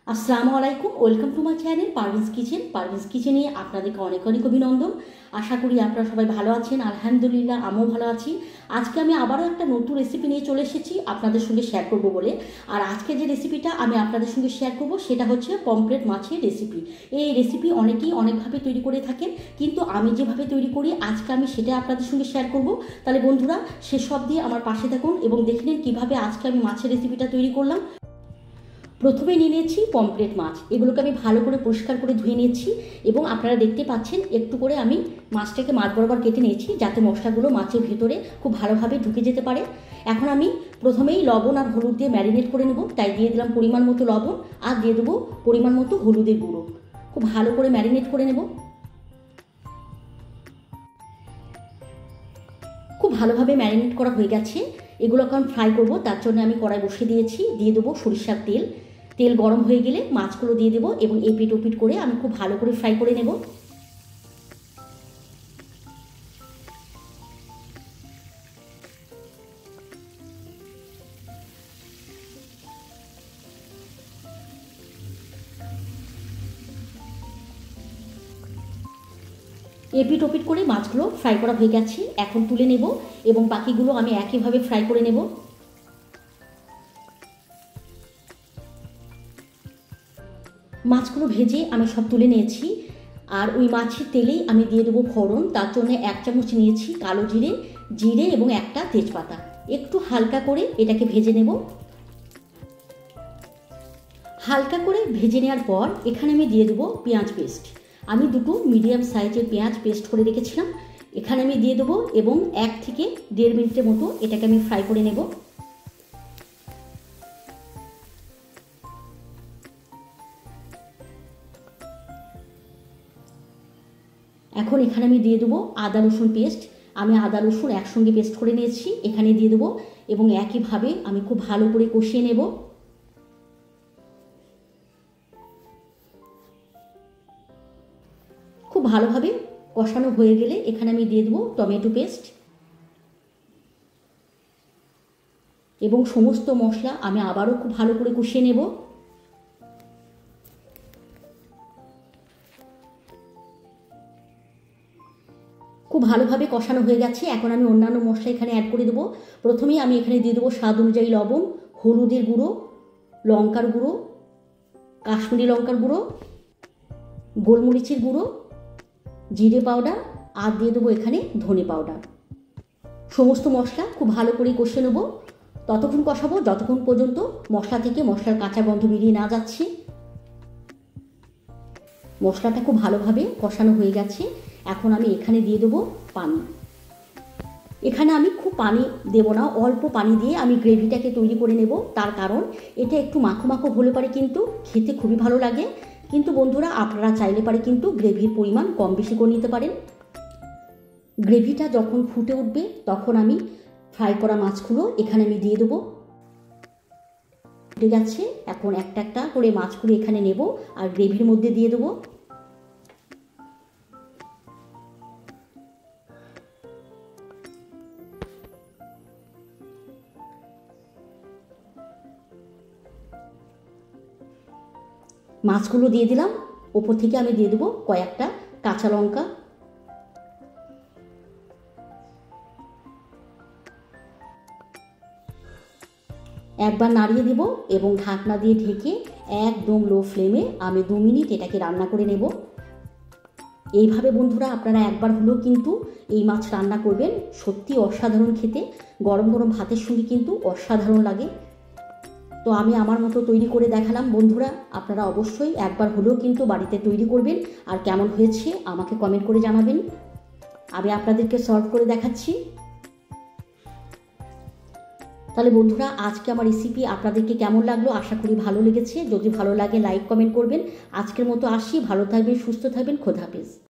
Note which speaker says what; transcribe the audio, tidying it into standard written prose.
Speaker 1: আসসালামু আলাইকুম, welcome to my channel Parveen's kitchen. Parveen's কিচেনে আপনাদেরকে অনেক অনেক অভিনন্দন। আশা করি আপনারা সবাই ভালো আছেন। আলহামদুলিল্লাহ, আমিও ভালো আছি। আজকে আমি আবারও একটা নতুন রেসিপি নিয়ে চলে এসেছি আপনাদের সঙ্গে শেয়ার করব বলে। আর আজকে যে রেসিপিটা আমি আপনাদের সঙ্গে শেয়ার করব সেটা হচ্ছে পমফ্রেট মাছের রেসিপি। এই রেসিপি অনেকেই অনেকভাবে তৈরি করে থাকেন, কিন্তু আমি যেভাবে তৈরি করি আজকে আমি সেটা আপনাদের সঙ্গে শেয়ার করব। তাহলে বন্ধুরা সেসব দিয়ে আমার পাশে থাকুন এবং দেখে নিন কীভাবে আজকে আমি মাছের রেসিপিটা তৈরি করলাম। প্রথমে নিয়ে নিয়েছি পমফ্রেট মাছ। এগুলোকে আমি ভালো করে পরিষ্কার করে ধুয়ে নিয়েছি এবং আপনারা দেখতে পাচ্ছেন একটু করে আমি মাছটাকে মাছ বরাবর কেটে নিয়েছি, যাতে মশলাগুলো মাছের ভেতরে খুব ভালোভাবে ঢুকে যেতে পারে। এখন আমি প্রথমেই লবণ আর হলুদ দিয়ে ম্যারিনেট করে নেব। তাই দিয়ে দিলাম পরিমাণ মতো লবণ আর দিয়ে দেবো পরিমাণ মতো হলুদের গুঁড়ো। খুব ভালো করে ম্যারিনেট করে নেব। খুব ভালোভাবে ম্যারিনেট করা হয়ে গেছে। এগুলোকে আমি ফ্রাই করব, তার জন্য আমি কড়াই বসিয়ে দিয়েছি। দিয়ে দেবো সরিষার তেল। তেল গরম হয়ে গেলে মাছগুলো দিয়ে দেবো এবং এপিট ওপিট করে আমি খুব ভালো করে ফ্রাই করে নেব। এপিট ওপিট করে মাছগুলো ফ্রাই করা হয়ে গেছে। এখন তুলে নেব এবং বাকিগুলো আমি একইভাবে ফ্রাই করে নেব। মাছগুলো ভেজে আমি সব তুলে নিয়েছি। আর ওই মাছের তেলেই আমি দিয়ে দেবো ফোড়ন। তার জন্য 1 চামচ নিয়েছি কালো জিরে, জিরে এবং একটা তেজপাতা। একটু হালকা করে এটাকে ভেজে নেব। হালকা করে ভেজে নেওয়ার পর এখানে আমি দিয়ে দেবো পেঁয়াজ পেস্ট। আমি দুটো মিডিয়াম সাইজের পেঁয়াজ পেস্ট করে রেখেছিলাম, এখানে আমি দিয়ে দেবো এবং 1 থেকে 1.5 মিনিটের মতো এটাকে আমি ফ্রাই করে নেব। এখন এখানে আমি দিয়ে দেবো আদা রসুন পেস্ট। আমি আদা রসুন একসঙ্গে পেস্ট করে নিয়েছি, এখানে দিয়ে দেবো এবং একইভাবে আমি খুব ভালো করে কষিয়ে নেব। খুব ভালোভাবে কষানো হয়ে গেলে এখানে আমি দিয়ে দেবো টমেটো পেস্ট এবং সমস্ত মশলা আমি আবারও খুব ভালো করে কষিয়ে নেব। খুব ভালোভাবে কষানো হয়ে গেছে। এখন আমি অন্যান্য মশলা এখানে অ্যাড করে দেবো। প্রথমেই আমি এখানে দিয়ে দেবো স্বাদ অনুযায়ী লবণ, হলুদের গুঁড়ো, লঙ্কার গুঁড়ো, কাশ্মীরি লঙ্কার গুঁড়ো, গোলমরিচের গুঁড়ো, জিরে পাউডার আর দিয়ে দেবো এখানে ধনে পাউডার। সমস্ত মশলা খুব ভালো করে কষিয়ে নেব। ততক্ষণ কষাবো যতক্ষণ পর্যন্ত মশলা থেকে মশলার কাঁচা গন্ধ বেরিয়ে না যাচ্ছে। মশলাটা খুব ভালোভাবে কষানো হয়ে গেছে। এখন আমি এখানে দিয়ে দেবো পানি। এখানে আমি খুব পানি দেব না, অল্প পানি দিয়ে আমি গ্রেভিটাকে তৈরি করে নেব। তার কারণ এটা একটু মাখো মাখো হলে পারে কিন্তু খেতে খুবই ভালো লাগে। কিন্তু বন্ধুরা আপনারা চাইলে পারে কিন্তু গ্রেভির পরিমাণ কম বেশি করে নিতে পারেন। গ্রেভিটা যখন ফুটে উঠবে তখন আমি ফ্রাই করা মাছগুলো এখানে আমি দিয়ে দেবো। ফুটে গেছে, এখন একটা একটা করে মাছগুলো এখানে নেব আর গ্রেভির মধ্যে দিয়ে দেবো। মাছগুলো দিয়ে দিলাম, ওপর থেকে আমি দিয়ে দেবো কয়েকটা কাঁচা লঙ্কা। একবার নাড়িয়ে দেব এবং ঢাকনা দিয়ে ঢেকে একদম লো ফ্লেমে আমি 2 মিনিট এটাকে রান্না করে নেব। এইভাবে বন্ধুরা আপনারা একবার হলেও কিন্তু এই মাছ রান্না করবেন, সত্যি অসাধারণ খেতে। গরম গরম ভাতের সঙ্গে কিন্তু অসাধারণ লাগে। তো আমি আমার মতো তৈরি করে দেখালাম বন্ধুরা, আপনারা অবশ্যই একবার হলেও কিন্তু বাড়িতে তৈরি করবেন আর কেমন হয়েছে আমাকে কমেন্ট করে জানাবেন। আমি আপনাদেরকে সার্ভ করে দেখাচ্ছি। তাহলে বন্ধুরা আজকে আমার রেসিপি আপনাদেরকে কেমন লাগলো, আশা করি ভালো লেগেছে। যদি ভালো লাগে লাইক কমেন্ট করবেন। আজকের মতো আসি, ভালো থাকবেন, সুস্থ থাকবেন, খোদা হাফেজ।